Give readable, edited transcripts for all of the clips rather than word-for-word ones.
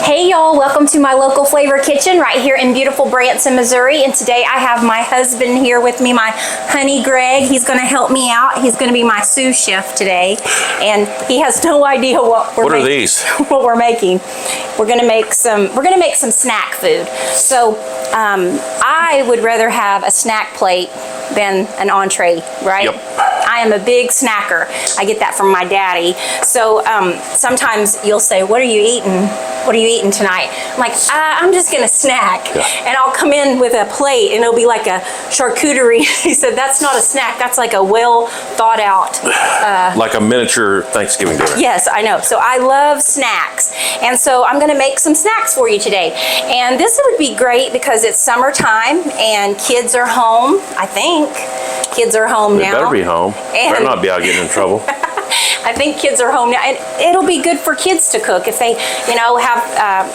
Hey y'all, welcome to my local flavor kitchen right here in beautiful Branson, Missouri. And today I have my husband here with me, my honey Greg. He's going to help me out. He's going to be my sous chef today. And he has no idea what we're making. What are these? What we're making. We're going to make some snack food. So I would rather have a snack plate than an entree, right? Yep. I am a big snacker. I get that from my daddy. So sometimes you'll say, what are you eating? What are you eating tonight? I'm like, I'm just gonna snack. Yeah. And I'll come in with a plate and it'll be like a charcuterie. He said, that's not a snack, that's like a well thought out. Like a miniature Thanksgiving dinner. Yes, I know. So I love snacks. And so I'm gonna make some snacks for you today. And this would be great because it's summertime and kids are home, I think. Kids are home now. They better be home. And better not be out getting in trouble. I think kids are home now, and it'll be good for kids to cook if they, you know, have.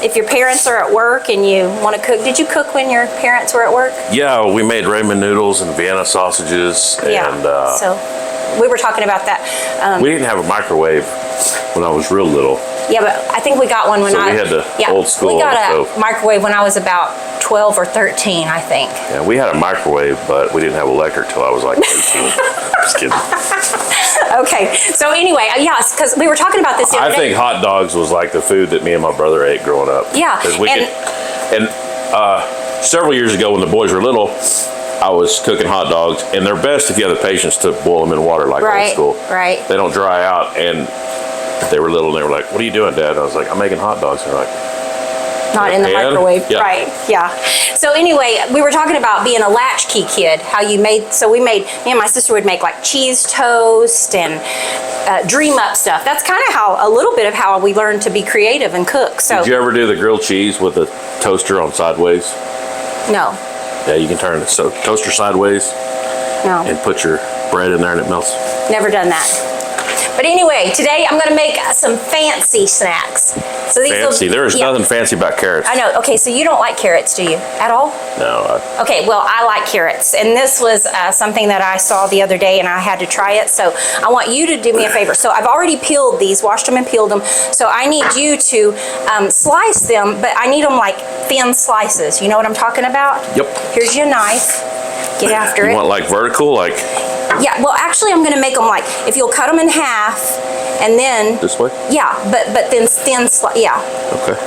If your parents are at work and you want to cook. Did you cook when your parents were at work? Yeah, we made ramen noodles and Vienna sausages. Yeah. And, so we were talking about that. we didn't have a microwave when I was real little. Yeah, but I think we got one when So we had the old school We got a stove. microwave when I was about 12 or 13, I think. Yeah, we had a microwave, but we didn't have electric till I was like 18. Just kidding. Okay, so anyway, yes, because we were talking about this the other I think hot dogs was like the food that me and my brother ate growing up. Yeah, 'Cause we and several years ago when the boys were little, I was cooking hot dogs, and they're best if you have the patience to boil them in water like old school. Right. They don't dry out, and they were little, and they were like, "What are you doing, Dad?" And I was like, "I'm making hot dogs." And they're like, not in the pan? microwave. Yeah. Right, yeah. So anyway, we were talking about being a latchkey kid, how you made, so me and my sister would make like cheese toast and dream up stuff. That's kind of a little bit of how we learned to be creative and cook. So did you ever do the grilled cheese with the toaster on sideways? No. Yeah, you can turn the toaster sideways No, and put your bread in there and it melts. never done that. But anyway, today I'm going to make some fancy snacks. So these Fancy. There is nothing fancy about carrots. I know. Okay, so you don't like carrots, do you? At all? No. Okay, well, I like carrots, and this was something that I saw the other day, and I had to try it, so I want you to do me a favor. So I've already peeled these, washed them and peeled them, so I need you to slice them, but I need them like thin slices. You know what I'm talking about? Yep. Here's your knife. Get after it. You want like vertical, like Yeah, well, actually, I'm going to make them like, if you'll cut them in half, and then... this way? Yeah, but then thin, yeah. Okay.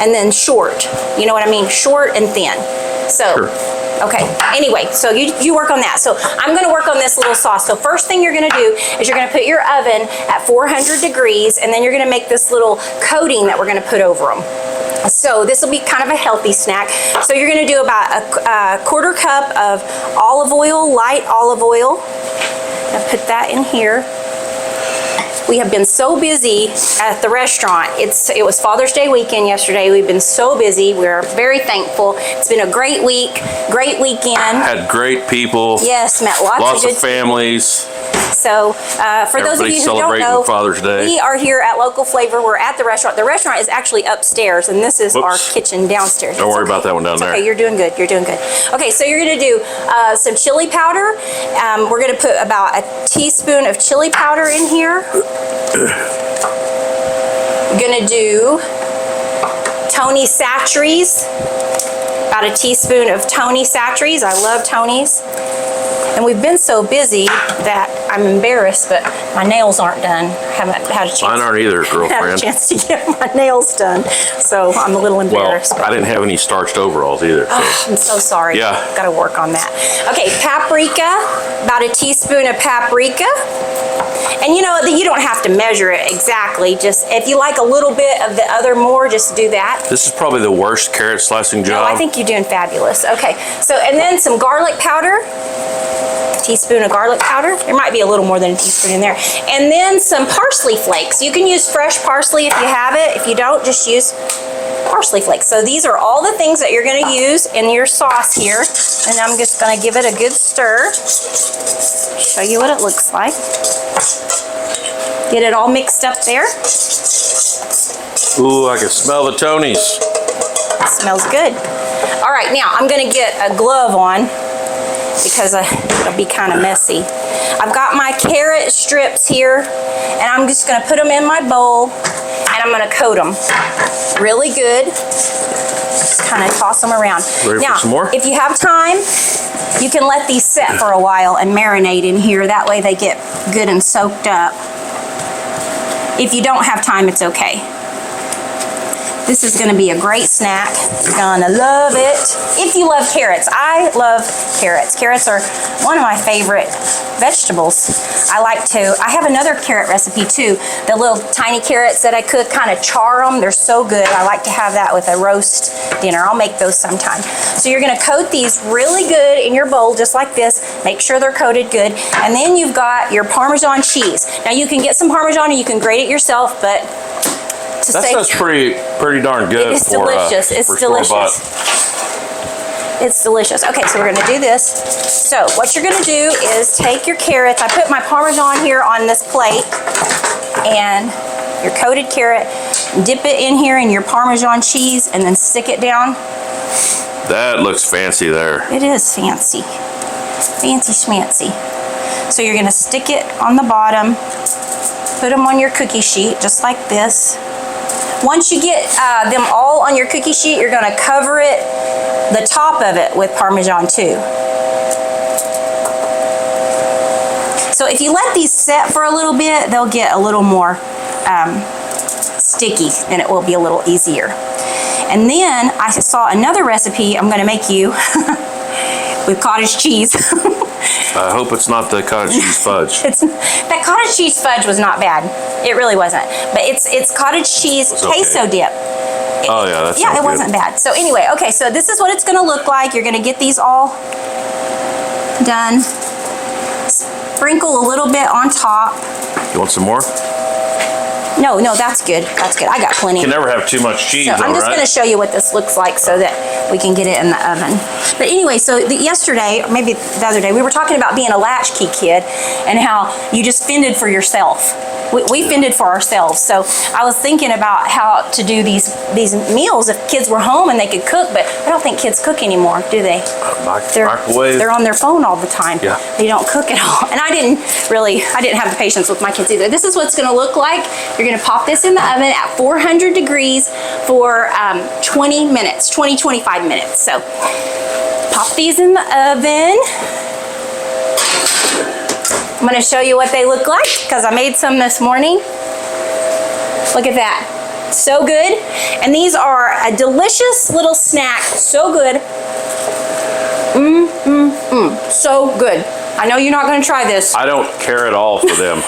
And then short. You know what I mean? Short and thin. So, Sure. Okay. Anyway, so you work on that. So I'm going to work on this little sauce. So first thing you're going to do is you're going to put your oven at 400 degrees, and then you're going to make this little coating that we're going to put over them. So this will be kind of a healthy snack. So you're going to do about a quarter cup of olive oil, light olive oil. I'll put that in here. We have been so busy at the restaurant. It was Father's Day weekend yesterday. We've been so busy. We're very thankful. It's been a great week, great weekend. Had great people. Yes, met lots of families. So for those of you who don't celebrating know, Father's Day. We are here at Local Flavor. We're at the restaurant. The restaurant is actually upstairs, and this is our kitchen downstairs. Don't worry about that one down there. Okay, you're doing good. You're doing good. Okay, so you're going to do some chili powder. We're going to put about a teaspoon of chili powder in here. You're going to do Tony Chachere's. About a teaspoon of Tony Chachere's. I love Tony's. And we've been so busy that I'm embarrassed, but my nails aren't done. I haven't had a chance. Mine aren't either, girlfriend. Had a chance to get my nails done, so I'm a little embarrassed. Well, I didn't have any starched overalls either. So. Oh, I'm so sorry. Yeah. Got to work on that. Okay, paprika. About a teaspoon of paprika. And you know, you don't have to measure it exactly. Just if you like a little bit of the other more, just do that. This is probably the worst carrot slicing job. No, I think you're doing fabulous. Okay, so and then some garlic powder. Teaspoon of garlic powder. There might be a little more than a teaspoon in there. And then some parsley flakes. You can use fresh parsley if you have it. If you don't, just use parsley flakes. So these are all the things that you're going to use in your sauce here. And I'm just going to give it a good stir. Show you what it looks like. Get it all mixed up there. Ooh, I can smell the Tonys. It smells good. All right, now I'm going to get a glove on. because it'll be kind of messy. I've got my carrot strips here, and I'm just gonna put them in my bowl, and I'm gonna coat them really good. Just kind of toss them around. Ready now, for some more? if you have time, you can let these sit for a while and marinate in here. That way they get good and soaked up. If you don't have time, it's okay. This is gonna be a great snack. You're gonna love it. If you love carrots, I love carrots. Carrots are one of my favorite vegetables. I have another carrot recipe too. The little tiny carrots that I cook, kind of char them. They're so good. I like to have that with a roast dinner. I'll make those sometime. So you're gonna coat these really good in your bowl, just like this. Make sure they're coated good. And then you've got your Parmesan cheese. Now you can get some Parmesan and you can grate it yourself, but that's pretty darn good. It's delicious. It's delicious. It's delicious. Okay, so we're gonna do this. So what you're gonna do is take your carrots. I put my Parmesan here on this plate, and your coated carrot, dip it in here in your Parmesan cheese, and then stick it down. That looks fancy there. It is fancy. Fancy schmancy. So you're gonna stick it on the bottom, put them on your cookie sheet, just like this. Once you get them all on your cookie sheet, you're gonna cover it, the top of it, with Parmesan too. So if you let these set for a little bit, they'll get a little more sticky, and it will be a little easier. And then I saw another recipe I'm gonna make you with cottage cheese. I hope it's not the cottage cheese fudge. That cottage cheese fudge was not bad. It really wasn't. But it's cottage cheese queso dip. Oh yeah, that's it wasn't bad. So anyway, okay, so this is what it's gonna look like. You're gonna get these all done. Sprinkle a little bit on top. You want some more? No, that's good. That's good. I got plenty. You can never have too much cheese, so I'm just going to show you what this looks like so that we can get it in the oven. But anyway, so yesterday, or maybe the other day, we were talking about being a latchkey kid and how you just fended for yourself. We fended for ourselves. So I was thinking about how to do these meals if kids were home and they could cook, but I don't think kids cook anymore, do they? Microwave. They're on their phone all the time. Yeah. They don't cook at all. And I didn't have the patience with my kids either. This is what it's gonna look like. You're gonna pop this in the oven at 400 degrees for 20 minutes, 25 minutes. So pop these in the oven. I'm gonna show you what they look like because I made some this morning. Look at that, so good. And these are a delicious little snack, so good. So good. I know you're not gonna try this. I don't care at all for them.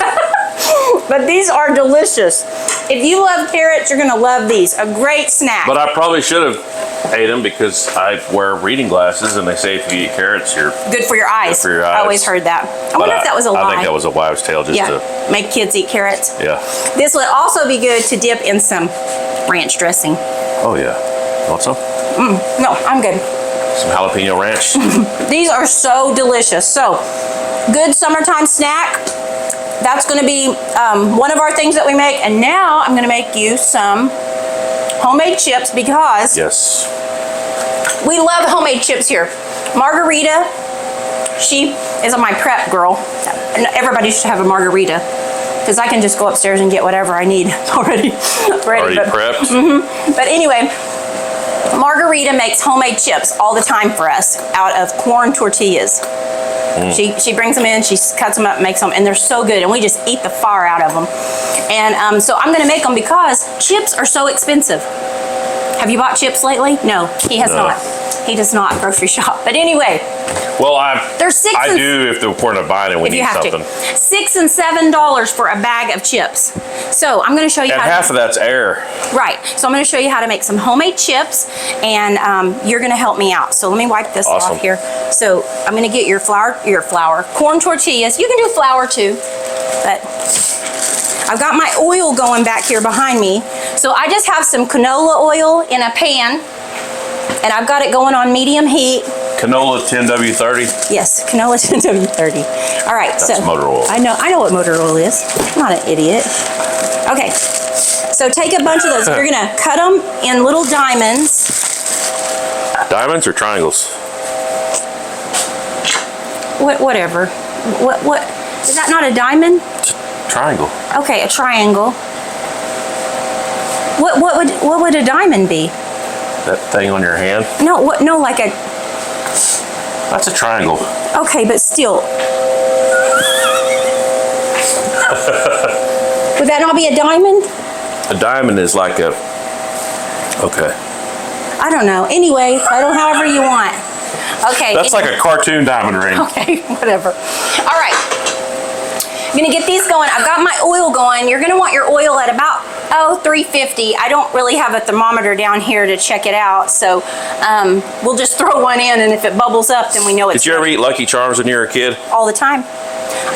But these are delicious. If you love carrots, you're gonna love these. A great snack. But I probably should have ate them because I wear reading glasses and they say if you eat carrots, you're good for your eyes. Good for your eyes. I always heard that. I wonder if that was a lie. I think that was a wives' tale just to make kids eat carrots. Yeah. This would also be good to dip in some ranch dressing. Oh yeah. Want some? No, I'm good. Some jalapeno ranch. These are so delicious. So, good summertime snack. That's going to be one of our things that we make. And now I'm going to make you some homemade chips because yes, we love homemade chips here. Margarita, she is my prep girl. And everybody should have a margarita because I can just go upstairs and get whatever I need already. Already prepped? But anyway, Margarita makes homemade chips all the time for us out of corn tortillas. She brings them in, she cuts them up, makes them, and they're so good, and we just eat the fire out of them. And so I'm gonna make them because chips are so expensive. Have you bought chips lately? No, he has not. He does not grocery shop. But anyway. Well, there's I do if we're to buy it and we need something. $6 and $7 for a bag of chips. So I'm going to show you and how. Half of that's air. Right. So I'm going to show you how to make some homemade chips, and you're going to help me out. So let me wipe this off here. So I'm going to get your corn tortillas. You can do flour too, but I've got my oil going back here behind me. So I just have some canola oil in a pan, and I've got it going on medium heat. Canola 10W30? Yes, canola 10W30. All right, that's motor oil. I know what motor oil is. I'm not an idiot. Okay, so take a bunch of those. You're gonna cut them in little diamonds. Diamonds or triangles? Whatever. What? Is that not a diamond? Triangle. Okay, a triangle. What would a diamond be? That thing on your hand? No, no, like a... That's a triangle. Okay, but still. Would that not be a diamond? A diamond is like a... Okay. I don't know. Anyway, I don't however you want. Okay. That's like a cartoon diamond ring. Okay, whatever. All right. I'm gonna get these going. I've got my oil going. You're gonna want your oil at about 350. I don't really have a thermometer down here to check it out, so we'll just throw one in, and if it bubbles up, then we know it's. Did you ever eat Lucky Charms when you were a kid? All the time.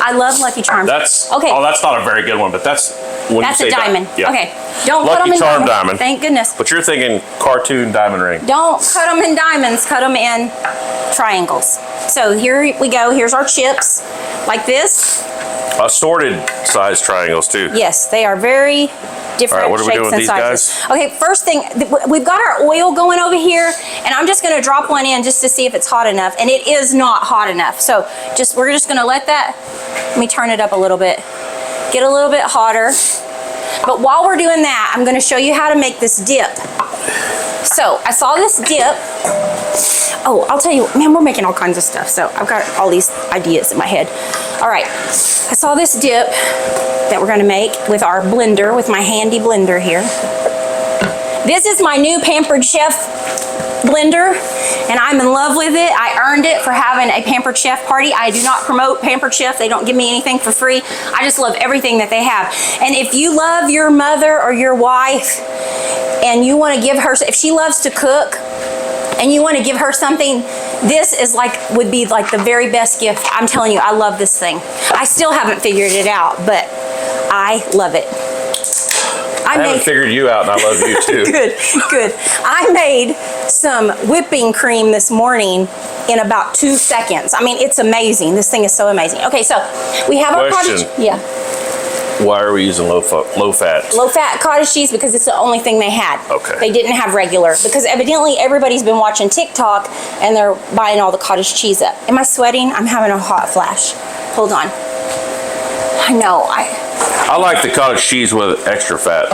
I love Lucky Charms. That's okay. Oh, that's not a very good one, but that's when that's you say a diamond. Yeah. Okay. Don't Lucky put them in Charm diamond. Thank goodness. But you're thinking cartoon diamond ring. Don't cut them in diamonds. Cut them in triangles. So here we go. Here's our chips, like this. Assorted size triangles too. Yes, they are very different All right, what are we shapes doing and with these sizes. guys? Okay, first thing, we've got our oil going over here, and I'm just gonna drop one in just to see if it's hot enough, and it is not hot enough. So we're just gonna let me turn it up a little bit, get a little bit hotter. But while we're doing that, I'm gonna show you how to make this dip. So I saw this dip. Oh, I'll tell you, man, we're making all kinds of stuff. So I've got all these ideas in my head. All right, I saw this dip that we're gonna make with our blender, with my handy blender here. This is my new Pampered Chef blender, and I'm in love with it. I earned it for having a Pampered Chef party. I do not promote Pampered Chef. They don't give me anything for free. I just love everything that they have. And if you love your mother or your wife and you want to give her, if she loves to cook and you want to give her something, this is would be like the very best gift. I'm telling you, I love this thing. I still haven't figured it out, but I love it. I haven't figured you out, and I love you too. Good. I made some whipping cream this morning in about 2 seconds. I mean, it's amazing. This thing is so amazing. Okay, so we have our cottage. Yeah. Why are we using low fat? Low fat cottage cheese because it's the only thing they had. Okay. They didn't have regular because evidently everybody's been watching TikTok and they're buying all the cottage cheese up. Am I sweating? I'm having a hot flash. Hold on. I know. I like the cottage cheese with extra fat.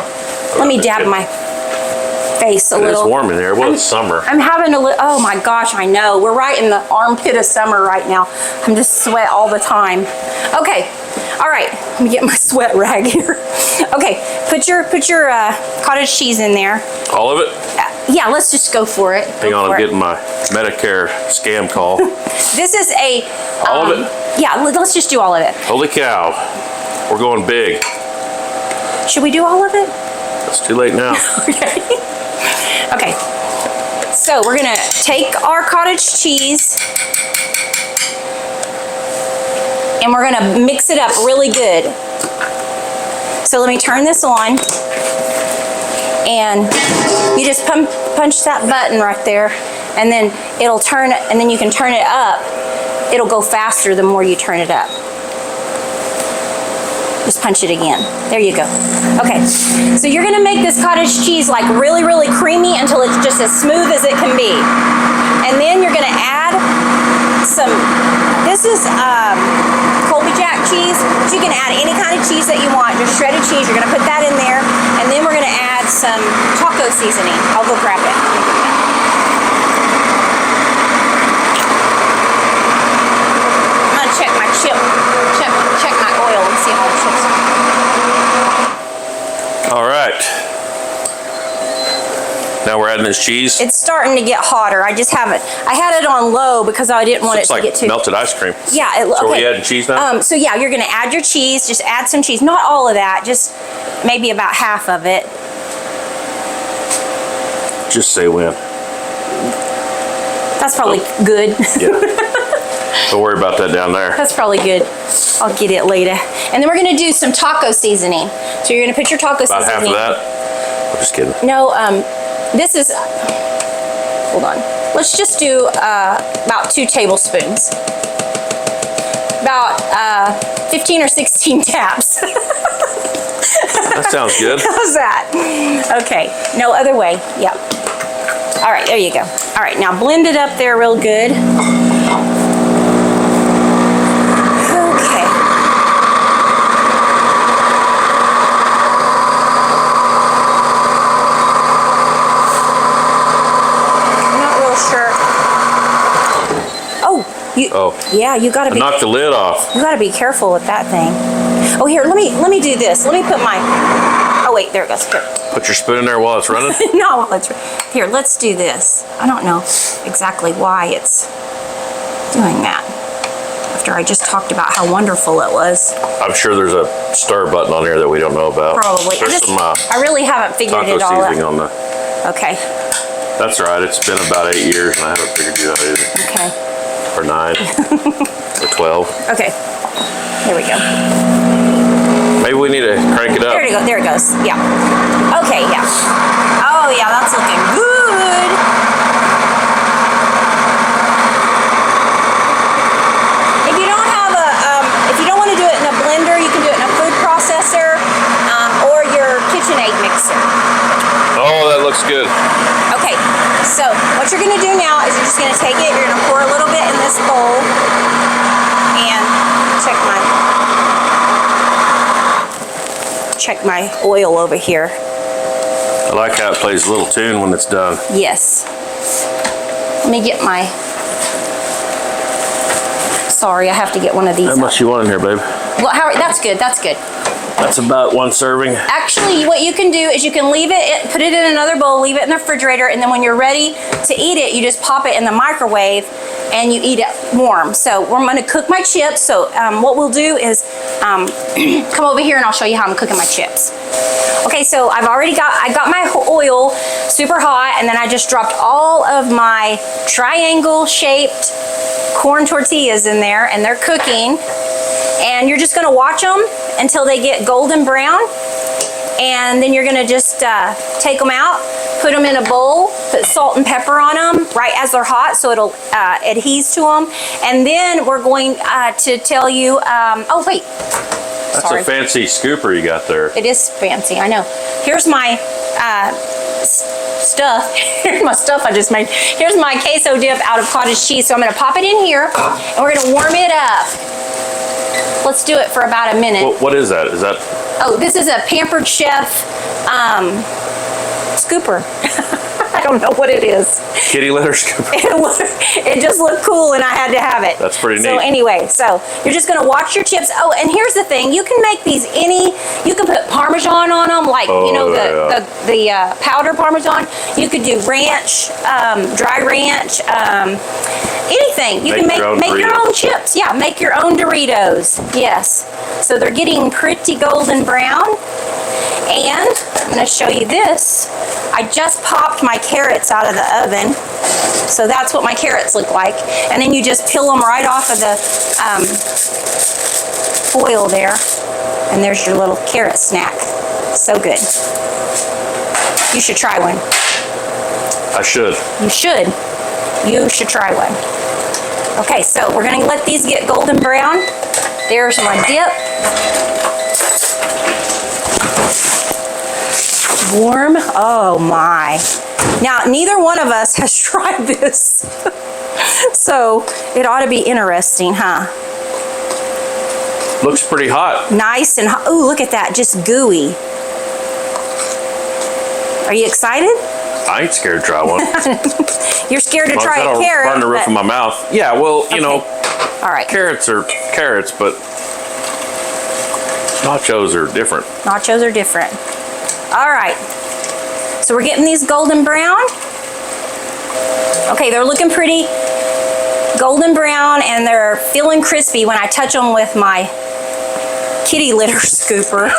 Let me dab my face a little. It's warm in there. Well, it's summer. I'm having a little, oh my gosh, I know. We're right in the armpit of summer right now. I'm just sweat all the time. Okay, all right, let me get my sweat rag here. Okay, put your cottage cheese in there. All of it? Yeah, let's just go for it. Hang on, I'm getting my Medicare scam call. This is a... all of it? Yeah, let's just do all of it. Holy cow. We're going big. Should we do all of it? It's too late now. Okay. Okay. So we're gonna take our cottage cheese and we're gonna mix it up really good. So let me turn this on, and you just punch that button right there, and then it'll turn, and then you can turn it up. It'll go faster the more you turn it up. Just punch it again. There you go. Okay, so you're gonna make this cottage cheese like really, really creamy until it's just as smooth as it can be. And then you're gonna add some, this is Colby Jack cheese, but you can add any kind of cheese that you want, just shredded cheese. You're gonna put that in there, and then we're gonna add some taco seasoning. I'll go grab it. I'm gonna check my check my oil and see how the chips are. All right. Now we're adding this cheese. It's starting to get hotter. I just haven't. I had it on low because I didn't want it to get too. Melted ice cream. Yeah. So are we adding cheese now? So yeah, you're gonna add your cheese. Just add some cheese. Not all of that. Just maybe about half of it. Just say when. That's probably good. Yeah. Don't worry about that down there. That's probably good. I'll get it later. And then we're gonna do some taco seasoning. So you're gonna put your taco About seasoning. half of that? I'm just kidding. No, this is, hold on. Let's just do about 2 tablespoons. About 15 or 16 taps. That sounds good. How's that? Okay, no other way, yep. All right, there you go. All right, now blend it up there real good. Yeah, you gotta I be. knocked the lid off. You gotta be careful with that thing. Oh, here, let me do this. Let me put my. Oh wait, there it goes. Here. Put your spoon in there while it's running. No, here. Let's do this. I don't know exactly why it's doing that. After I just talked about how wonderful it was. I'm sure there's a stir button on here that we don't know about. Probably. There's some I really haven't figured taco it all seasoning out. on the. Okay. That's right. It's been about 8 years and I haven't figured you out either. Okay. Or 9. Or 12. Okay. There we go. Maybe we need to crank it up. There you go. There it goes. Yeah. Okay. Yeah. Oh yeah, that's looking good. If you don't have a, if you don't want to do it in a blender, you can do it in a food processor or your KitchenAid mixer. Oh, that looks good. Okay. So what you're going to do now is you're just going to take it. You're going to pour a little bit in this bowl and check my oil over here. I like how it plays a little tune when it's done. Yes. Let me get my. Sorry, I have to get one of these. How much you want in here, babe? Well, that's good. That's good. That's about 1 serving. Actually, what you can do is you can leave it, put it in another bowl, leave it in the refrigerator, and then when you're ready to eat it, you just pop it in the microwave and you eat it warm. So I'm going to cook my chips. So what we'll do is come over here and I'll show you how I'm cooking my chips. Okay, so I got my oil super hot, and then I just dropped all of my triangle shaped corn tortillas in there, and they're cooking. And you're just going to watch them until they get golden brown, and then you're going to just take them out, put them in a bowl, put salt and pepper on them right as they're hot so it'll adhere to them. And then we're going to tell you, oh wait. That's a fancy scooper you got there. It is fancy, I know. Here's my stuff. Here's my stuff I just made. Here's my queso dip out of cottage cheese. So I'm going to pop it in here and we're going to warm it up. Let's do it for about a minute. What is that? Is that? Oh, this is a Pampered Chef scooper. I don't know what it is. Kitty litter scooper. It just looked cool and I had to have it. That's pretty neat. So anyway, so you're just going to watch your chips. Oh, and here's the thing. You can make these you can put Parmesan on them, like, the powder Parmesan. You could do ranch, dry ranch, anything. You can make your own chips. Yeah, make your own Doritos. Yes. So they're getting pretty golden brown. And I'm going to show you this. I just popped my carrots out of the oven. So that's what my carrots look like. And then you just peel them right off of the foil there. And there's your little carrot snack. So good. You should try one. I should. You should. You should try one. Okay, so we're going to let these get golden brown. There's my dip. Warm. Oh my. Now, neither one of us has tried this. So it ought to be interesting, huh? Looks pretty hot. Nice and hot. Oh, look at that. Just gooey. Are you excited? I ain't scared to try one. You're scared to try a carrot. Burn the roof of my mouth. Yeah, well, you know, all right. Carrots are carrots, but nachos are different. Nachos are different. All right. So we're getting these golden brown. Okay, they're looking pretty golden brown and they're feeling crispy when I touch them with my kitty litter scooper.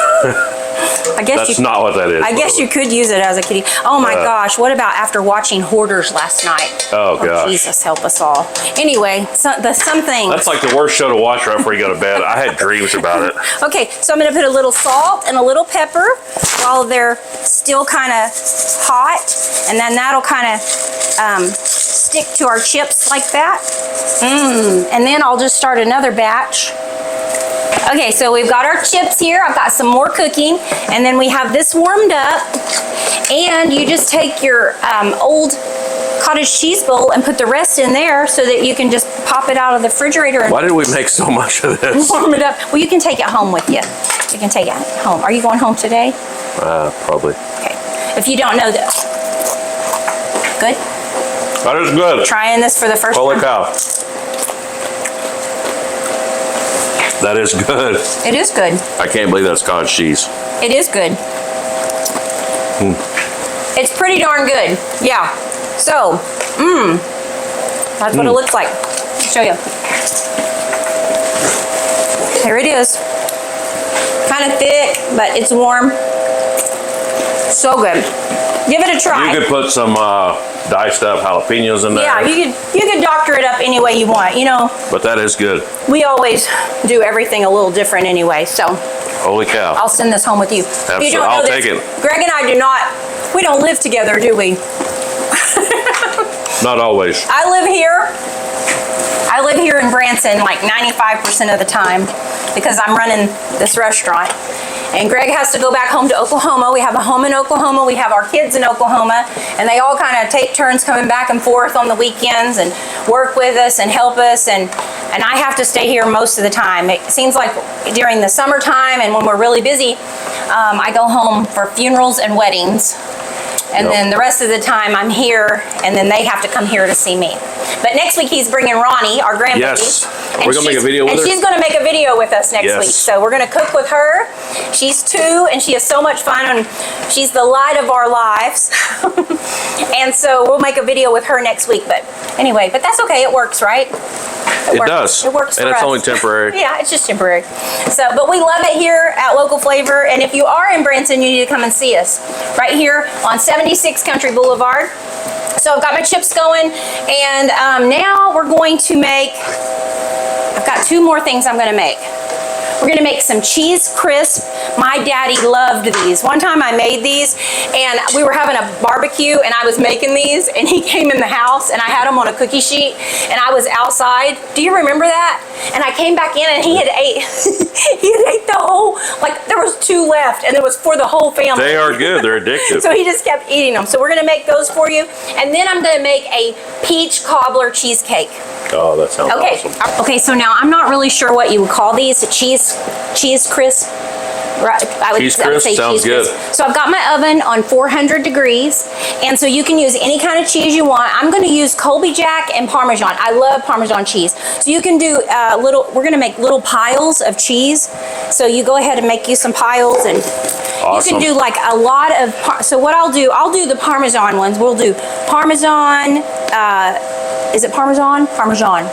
I guess that's not what that is. I guess you could use it as a kitty. Oh my gosh, what about after watching Hoarders last night? Oh gosh. Jesus, help us all. Anyway, something. That's like the worst show to watch right before you go to bed. I had dreams about it. Okay, so I'm going to put a little salt and a little pepper while they're still kind of hot, and then that'll kind of stick to our chips like that. And then I'll just start another batch. Okay, so we've got our chips here. I've got some more cooking, and then we have this warmed up, and you just take your old cottage cheese bowl and put the rest in there so that you can just pop it out of the refrigerator. And why did we make so much of this? Warm it up. Well, you can take it home with you. You can take it home. Are you going home today? Probably. Okay. If you don't know this. Good? That is good. Trying this for the first time. Holy cow. That is good. It is good. I can't believe that's cottage cheese. It is good. It's pretty darn good. Yeah. So, that's what it looks like. I'll show you. Here it is. Kind of thick, but it's warm. So good. Give it a try. You could put some diced up jalapenos in there. Yeah, you could doctor it up any way you want, you know. But that is good. We always do everything a little different anyway, so. Holy cow. I'll send this home with you. Absolutely. You don't know I'll this. take it. Greg and I we don't live together, do we? Not always. I live here in Branson like 95% of the time because I'm running this restaurant. And Greg has to go back home to Oklahoma. We have a home in Oklahoma. We have our kids in Oklahoma. And they all kind of take turns coming back and forth on the weekends and work with us and help us. And I have to stay here most of the time. It seems like during the summertime and when we're really busy, I go home for funerals and weddings. And then the rest of the time I'm here, and then they have to come here to see me. But next week he's bringing Ronnie, our grandbaby. Yes. We're going to make a video with her. And she's going to make a video with us next week. So we're going to cook with her. She's 2, and she has so much fun, and she's the light of our lives. And so we'll make a video with her next week. But anyway, but that's okay. It works, right? It does. It works for us. And it's only temporary. Yeah, it's just temporary. So, but we love it here at Local Flavor. And if you are in Branson, you need to come and see us right here on 76 Country Boulevard. So I've got my chips going, and now we're going to make, I've got 2 more things I'm going to make. We're going to make some cheese crisp. My daddy loved these. One time I made these, and we were having a barbecue, and I was making these, and he came in the house, and I had them on a cookie sheet, and I was outside. Do you remember that? And I came back in, and he had ate, he had ate the whole, like there was 2 left, and it was for the whole family. They are good. They're addictive. So he just kept eating them. So we're going to make those for you, and then I'm going to make a peach cobbler cheesecake. Oh, that sounds awesome. Okay, so now I'm not really sure what you would call these. Cheese crisp. Right, I would say sounds cheese good. crisp. So I've got my oven on 400 degrees, and so you can use any kind of cheese you want. I'm going to use Colby Jack and Parmesan. I love Parmesan cheese. So you can do we're going to make little piles of cheese. So you go ahead and make you some piles, and awesome. you can do like a lot of, so what I'll do the Parmesan ones. We'll do Parmesan, is it Parmesan? Parmesan.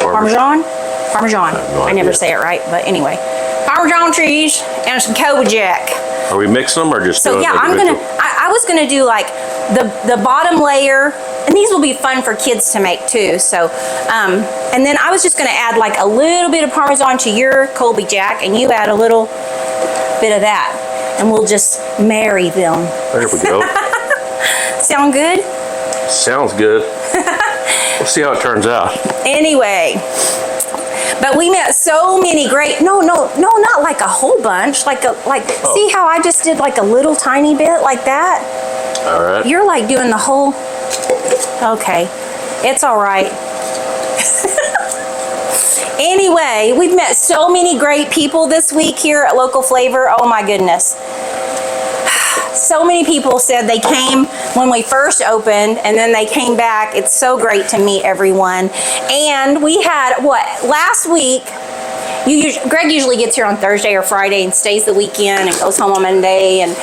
I never say it right, but anyway. Parmesan cheese and some Colby Jack. Are we mixing them or just So doing yeah, I was gonna do like the bottom layer, and these will be fun for kids to make too. So, and then I was just gonna add like a little bit of Parmesan to your Colby Jack, and you add a little bit of that, and we'll just marry them. There we go. Sound good? Sounds good. We'll see how it turns out. Anyway, but we met so many great, no, not like a whole bunch, see how I just did like a little tiny bit like that? All right. You're like doing the whole, okay, it's all right. Anyway, we've met so many great people this week here at Local Flavor. Oh my goodness. So many people said they came when we first opened, and then they came back. It's so great to meet everyone. And we had, last week, Greg usually gets here on Thursday or Friday and stays the weekend and goes home on Monday, and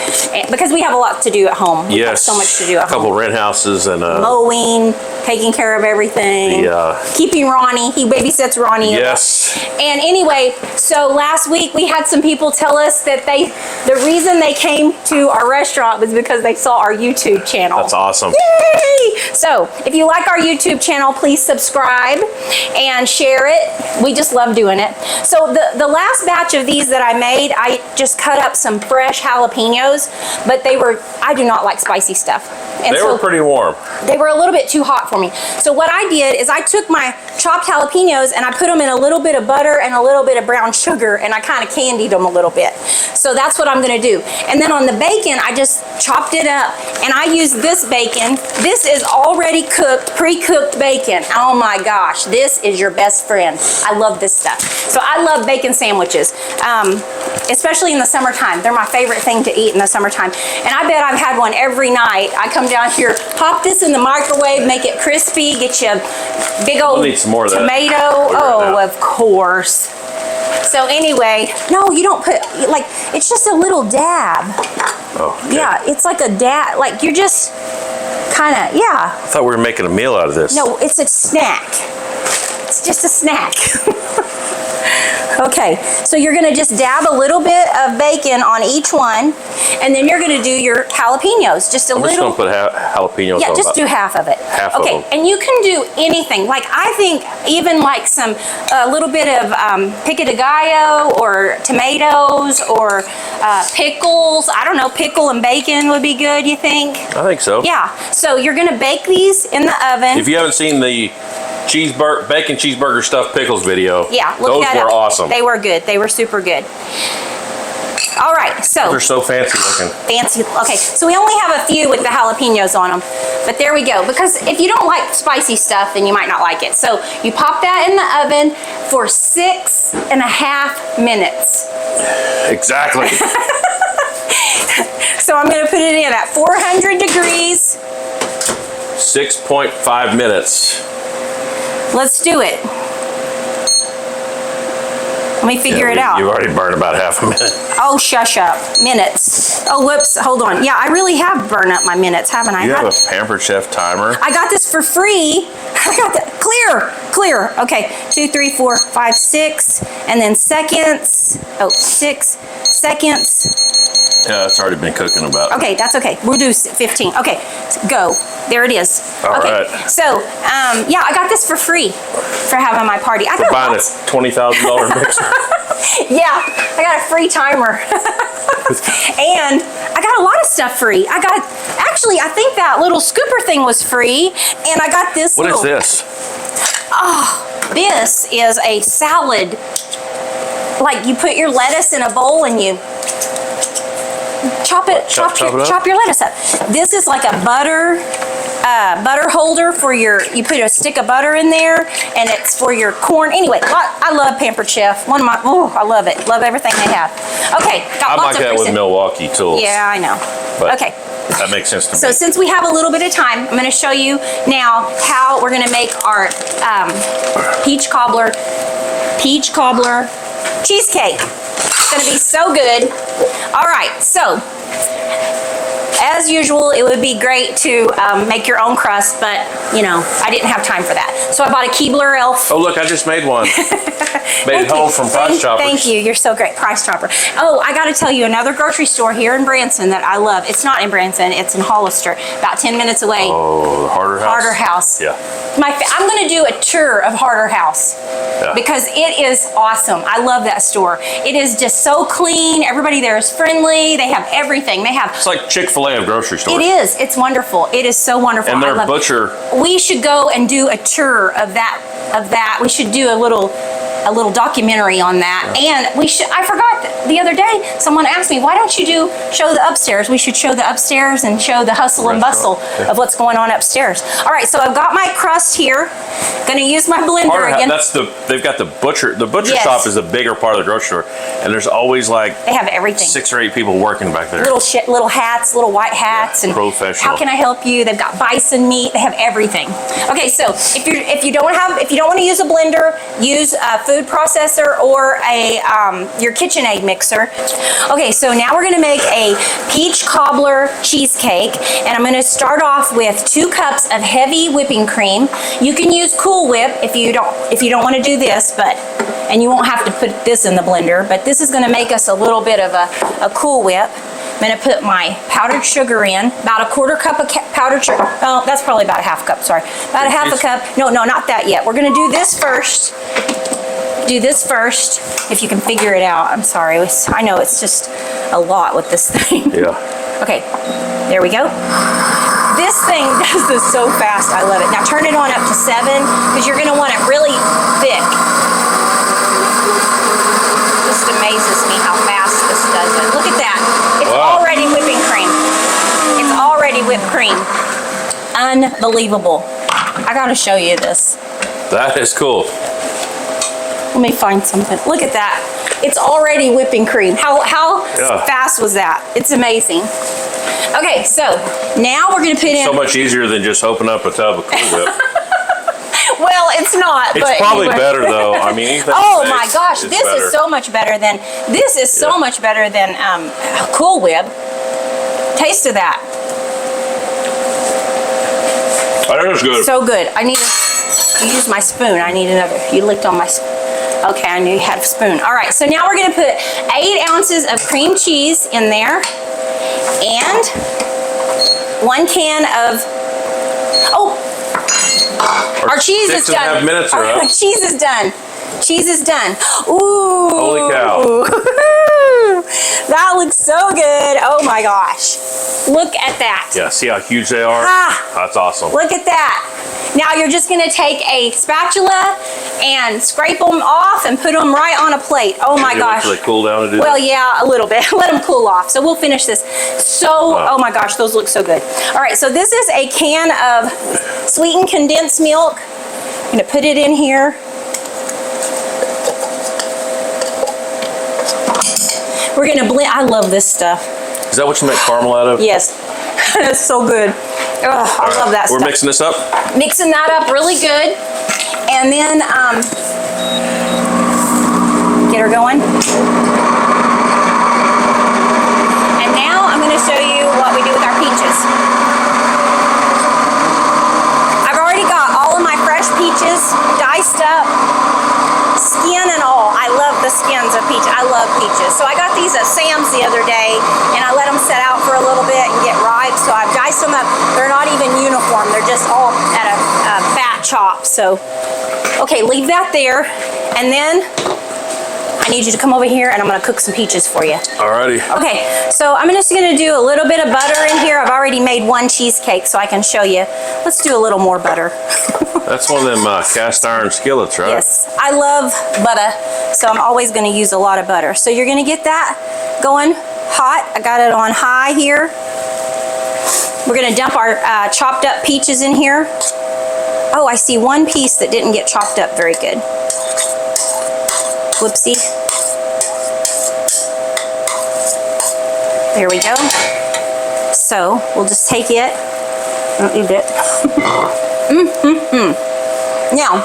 because we have a lot to do at home. We have so much to do at home. A couple rent houses and mowing, taking care of everything, keeping Ronnie. He babysits Ronnie. Yes. And anyway, so last week we had some people tell us that the reason they came to our restaurant was because they saw our YouTube channel. That's awesome. Yay! So if you like our YouTube channel, please subscribe and share it. We just love doing it. So the last batch of these that I made, I just cut up some fresh jalapenos, but I do not like spicy stuff. And they were pretty warm. They were a little bit too hot for me. So what I did is I took my chopped jalapenos and I put them in a little bit of butter and a little bit of brown sugar, and I kind of candied them a little bit. So that's what I'm gonna do. And then on the bacon, I just chopped it up, and I used this bacon. This is already cooked, pre-cooked bacon. Oh my gosh, this is your best friend. I love this stuff. So I love bacon sandwiches, especially in the summertime. They're my favorite thing to eat in the summertime. And I bet I've had one every night. I come down here, pop this in the microwave, make it crispy, get you a big old We'll need some more of that. tomato. Oh, of course. So anyway, no, you don't put, like, it's just a little dab. Oh, okay. Yeah, it's like a dab, like you're just kind of, yeah. I thought we were making a meal out of this. No, it's a snack. It's just a snack. Okay, so you're gonna just dab a little bit of bacon on each one, and then you're gonna do your jalapenos, just a I'm little. just gonna put jalapenos Yeah, on just about do half of it. half of Okay, them. and you can do anything. Like I think even like some, a little bit of pico de gallo or tomatoes or pickles. I don't know, pickle and bacon would be good, you think? I think so. Yeah, so you're gonna bake these in the oven. If you haven't seen the bacon cheeseburger stuffed pickles video, Yeah, look those that were up. awesome. They were good. They were super good. All right, so They're so fancy looking. fancy. Okay, so we only have a few with the jalapenos on them, but there we go. Because if you don't like spicy stuff, then you might not like it. So you pop that in the oven for 6.5 minutes. Exactly. So I'm going to put it in at 400 degrees. 6.5 minutes. Let's do it. Let me figure it out. You've already burned about half a minute. Oh, shush up. Minutes. Oh, whoops. Hold on. Yeah, I really have burned up my minutes, haven't I? You have a Pampered Chef timer? I got this for free. I got that. Clear. Okay. 2, 3, 4, 5, 6. And then seconds. Oh, 6 seconds. Yeah, it's already been cooking about. Okay, that's okay. We'll do 15. Okay, go. There it is. All okay. right. So, yeah, I got this for free for having my party. I got Buying a lots. $20,000 mixer. Yeah, I got a free timer. And I got a lot of stuff free. Actually, I think that little scooper thing was free. And I got this What is this? This is a salad. Like you put your lettuce in a bowl and you chop your lettuce up. This is like a butter holder for you put a stick of butter in there, and it's for your corn. Anyway, I love Pampered Chef. I love it. Love everything they have. Okay, got I lots like of that with Milwaukee tools. Yeah, I know. But Okay. That makes sense to me. So since we have a little bit of time, I'm going to show you now how we're going to make our peach cobbler cheesecake. It's going to be so good. All right, so as usual, it would be great to make your own crust, but you know, I didn't have time for that. So I bought a Cobbler elf. Oh, look, I just made one. Made it home from Price Choppers. Thank you. You're so great. Price Chopper. Oh, I got to tell you, another grocery store here in Branson that I love. It's not in Branson. It's in Hollister, about 10 minutes away. Oh, the Harder House? Harder House. Yeah. I'm going to do a tour of Harder House because it is awesome. I love that store. It is just so clean. Everybody there is friendly. They have everything. It's like Chick-fil-A of grocery stores. It is. It's wonderful. It is so wonderful. And I their love butcher. We should go and do a tour of that. We should do a little documentary on that. And I forgot the other day, someone asked me, why don't you show the upstairs? We should show the upstairs and show the hustle and bustle of what's going on upstairs. All right, so I've got my crust here. Gonna use my blender again. They've got the butcher. The butcher Yes. shop is a bigger part of the grocery store, and there's always like They have everything. 6 or 8 people working back there. Little hats, little white hats, and professional. how can I help you? They've got bison meat. They have everything. Okay, so if you don't want to use a blender, use a food processor or your KitchenAid mixer. Okay, so now we're gonna make a peach cobbler cheesecake, and I'm gonna start off with 2 cups of heavy whipping cream. You can use Cool Whip if you don't want to do this, and you won't have to put this in the blender, but this is gonna make us a little bit of a Cool Whip. I'm gonna put my powdered sugar in, about a 1/4 cup of powdered sugar. Oh, that's probably about a 1/2 cup, sorry. About a 1/2 cup. No, not that yet. We're gonna do this first. If you can figure it out. I'm sorry. I know it's just a lot with this thing. Yeah. Okay, there we go. This thing does this so fast. I love it. Now turn it on up to 7 because you're gonna want it really thick. Just amazes me how fast this does it. Look at that. It's already whipping cream. It's already whipped cream. Unbelievable. I gotta show you this. That is cool. Let me find something. Look at that. It's already whipping cream. How fast was that? It's amazing. Okay, so now we're gonna put in. So much easier than just opening up a tub of Cool Whip. Well, it's not. It's but probably anyway. better though. I mean, anything Oh baked my gosh, is this better. is so much better than Cool Whip. Taste of that. That is good. So good. I need to use my spoon. I need another. You licked on my spoon. Okay, I knew you had a spoon. All right, so now we're gonna put 8 ounces of cream cheese in there and 1 can of, our cheese is done. 6.5 minutes are up. Cheese is done. Cheese is done. Ooh. Holy cow. That looks so good. Oh my gosh. Look at that. Yeah, see how huge they are? That's awesome. Look at that. Now you're just gonna take a spatula and scrape them off and put them right on a plate. Oh my gosh. They cool down to do Well, that? yeah, a little bit. Let them cool off. So we'll finish this. Oh my gosh, those look so good. All right, so this is a can of sweetened condensed milk. I'm gonna put it in here. We're gonna blend. I love this stuff. Is that what you make caramel out of? Yes, it's so good. Oh, I love that We're stuff. mixing this up? Mixing that up really good. And then, get her going. And now I'm gonna show you what we do with our peaches. I've already got all of my fresh peaches diced up, skin and all. I love the skins of peach. I love peaches. So I got these at Sam's the other day and I let them set out for a little bit and get ripe. So I've diced them up. They're not even uniform. They're just all at a fat chop. So, okay, leave that there. And then I need you to come over here and I'm gonna cook some peaches for you. Alrighty. Okay, so I'm just gonna do a little bit of butter in here. I've already made 1 cheesecake so I can show you. Let's do a little more butter. That's one of them cast iron skillets, right? Yes, I love butter, so I'm always gonna use a lot of butter. So you're gonna get that going hot. I got it on high here. We're gonna dump our chopped up peaches in here. Oh, I see 1 piece that didn't get chopped up very good. Whoopsie. There we go. So we'll just take it. Don't eat it. Now,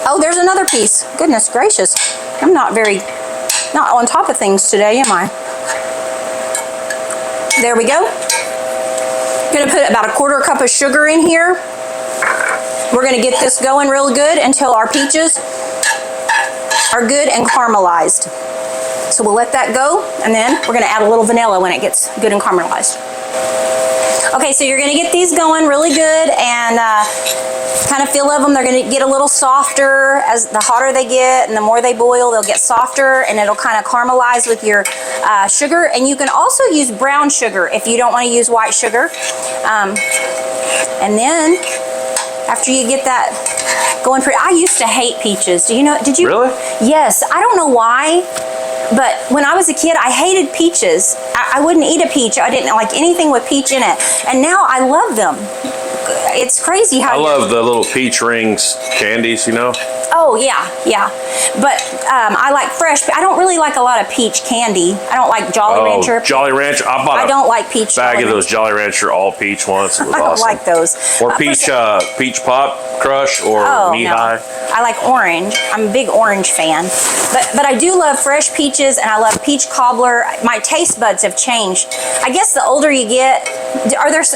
oh, there's another piece. Goodness gracious. I'm not on top of things today, am I? There we go. Gonna put about a 1/4 cup of sugar in here. We're gonna get this going real good until our peaches are good and caramelized. So we'll let that go, and then we're gonna add a little vanilla when it gets good and caramelized. Okay, so you're gonna get these going really good and kind of feel of them. They're gonna get a little softer as the hotter they get and the more they boil, they'll get softer and it'll kind of caramelize with your sugar. And you can also use brown sugar if you don't wanna use white sugar. And then after you get that going pretty, I used to hate peaches. Did you? Really? Yes, I don't know why. But when I was a kid, I hated peaches. I wouldn't eat a peach. I didn't like anything with peach in it. And now I love them. It's crazy how I love the little peach rings candies, you know? Oh, yeah, yeah. But I like fresh. I don't really like a lot of peach candy. I don't like Jolly Rancher. Jolly Rancher. I bought I don't like peach bag Jolly of those Jolly Rancher all peach ones. It was I don't awesome. like those. Or peach Pop Crush or Knee High. I like orange. I'm a big orange fan. But I do love fresh peaches and I love peach cobbler. My taste buds have changed. I guess the older you get,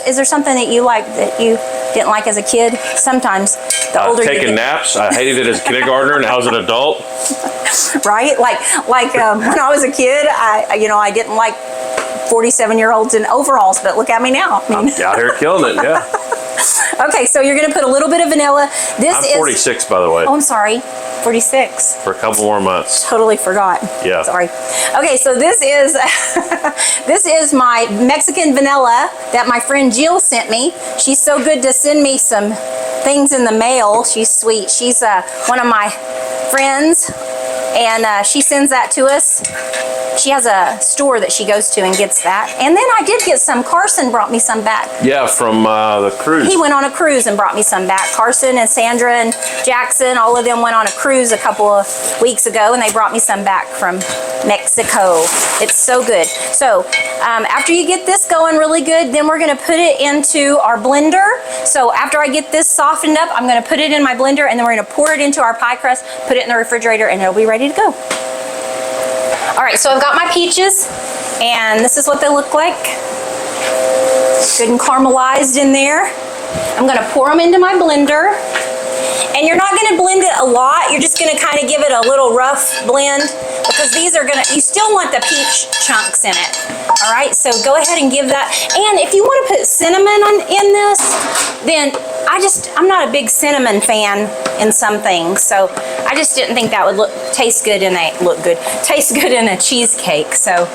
is there something that you like that you didn't like as a kid? Sometimes the older you get. Taking naps. I hated it as a kindergartner. Now as an adult. Right? Like when I was a kid, I didn't like 47-year-olds in overalls, but look at me now. I mean, I'm out here killing it, yeah. Okay, so you're gonna put a little bit of vanilla. I'm 46, by the way. Oh, I'm sorry, 46. For a couple more months. Totally forgot. Yeah. Sorry. Okay, so this is this is my Mexican vanilla that my friend Jill sent me. She's so good to send me some things in the mail. She's sweet. She's one of my friends And she sends that to us. She has a store that she goes to and gets that. And then I did get some. Carson brought me some back. Yeah, from the cruise. He went on a cruise and brought me some back. Carson and Sandra and Jackson, all of them went on a cruise a couple of weeks ago, and they brought me some back from Mexico. It's so good. So after you get this going really good, then we're going to put it into our blender. So after I get this softened up, I'm going to put it in my blender, and then we're going to pour it into our pie crust, put it in the refrigerator, and it'll be ready to go. All right, so I've got my peaches, and this is what they look like. Good and caramelized in there. I'm gonna pour them into my blender. And you're not gonna blend it a lot. You're just gonna kind of give it a little rough blend, because these are gonna, you still want the peach chunks in it. All right, so go ahead and give that. And if you wanna put cinnamon in this, then I'm not a big cinnamon fan in some things, so I just didn't think that would taste good in a cheesecake. So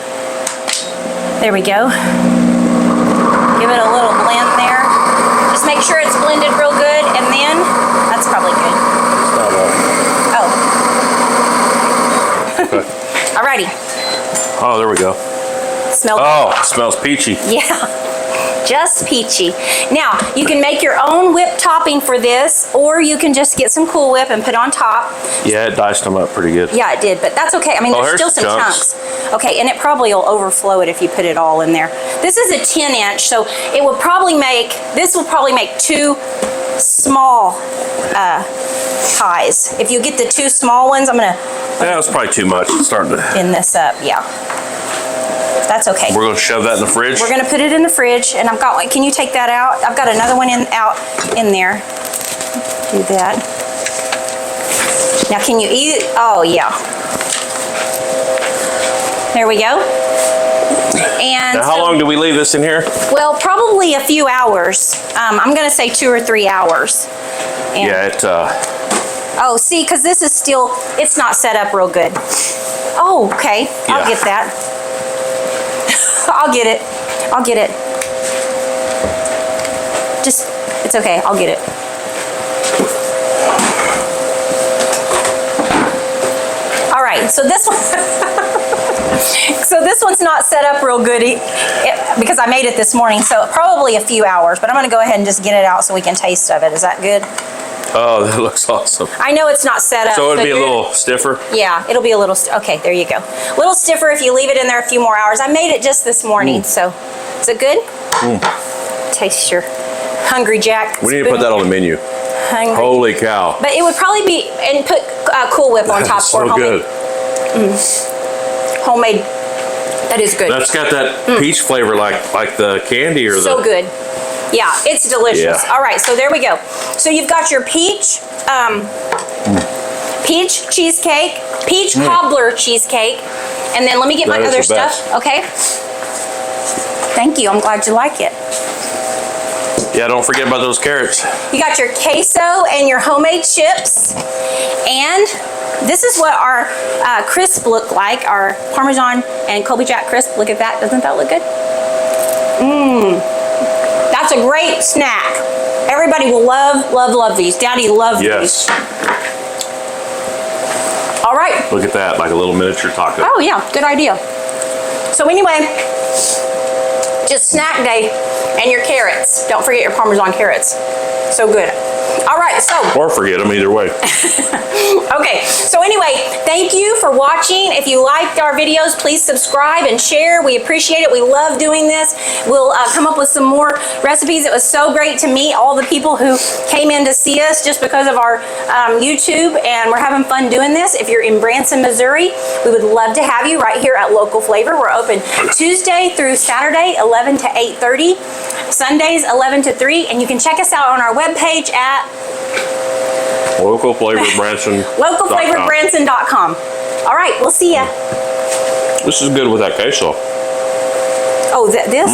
there we go. Give it a little blend there. Just make sure it's blended real good, and then that's probably good. Oh. Okay. Alrighty. Oh, there we go. Smell good. Oh, it smells peachy. Yeah. Just peachy. Now, you can make your own whipped topping for this, or you can just get some Cool Whip and put on top. Yeah, it diced them up pretty good. Yeah, it did, but that's okay. I mean, there's still some chunks. Okay, and it probably will overflow it if you put it all in there. This is a 10-inch, so this will probably make 2 small pies. If you get the 2 small ones, I'm gonna... Yeah, it's probably too much. It's starting to... Thin this up, yeah. That's okay. We're going to shove that in the fridge? We're going to put it in the fridge, and I've got one. Can you take that out? I've got another one out in there. Do that. Now, can you eat it? Oh, yeah. There we go. And now, how long do we leave this in here? Well, probably a few hours. I'm going to say 2 or 3 hours. And Yeah, oh, see, because this is still, it's not set up real good. Oh, okay. I'll get that. I'll get it. I'll get it. Just, it's okay. I'll get it. All right. So this one, so this one's not set up real good because I made it this morning. So probably a few hours, but I'm going to go ahead and just get it out so we can taste of it. Is that good? Oh, that looks awesome. I know it's not set up. So it'll be a little stiffer? Yeah, it'll be a little, okay, there you go. A little stiffer if you leave it in there a few more hours. I made it just this morning, so is it good? Taste your Hungry Jack. We need to put that on the menu. Hungry. Holy cow. But it would probably be, and put Cool Whip on top. So homemade. good. Homemade, that is good. That's got that peach flavor like the candy or so good. Yeah, it's delicious. Yeah. All right, so there we go. So you've got your peach cheesecake, peach cobbler cheesecake, and then let me get my other stuff. Okay. Thank you. I'm glad you like it. Yeah, don't forget about those carrots. You got your queso and your homemade chips, and this is what our crisp look like, our Parmesan and Colby Jack crisp. Look at that. Doesn't that look good? That's a great snack. Everybody will love these. Daddy loves these. All right. Look at that, like a little miniature taco. Oh yeah, good idea. So anyway, just snack day and your carrots. Don't forget your Parmesan carrots. So good. All right, so. Or forget them, either way. Okay, so anyway, thank you for watching. If you liked our videos, please subscribe and share. We appreciate it. We love doing this. We'll come up with some more recipes. It was so great to meet all the people who came in to see us just because of our YouTube, and we're having fun doing this. If you're in Branson, Missouri, we would love to have you right here at Local Flavor. We're open Tuesday through Saturday, 11 to 8:30, Sundays, 11 to 3, and you can check us out on our webpage at localflavorbranson.com. All right, we'll see ya. This is good with that queso. Oh, this?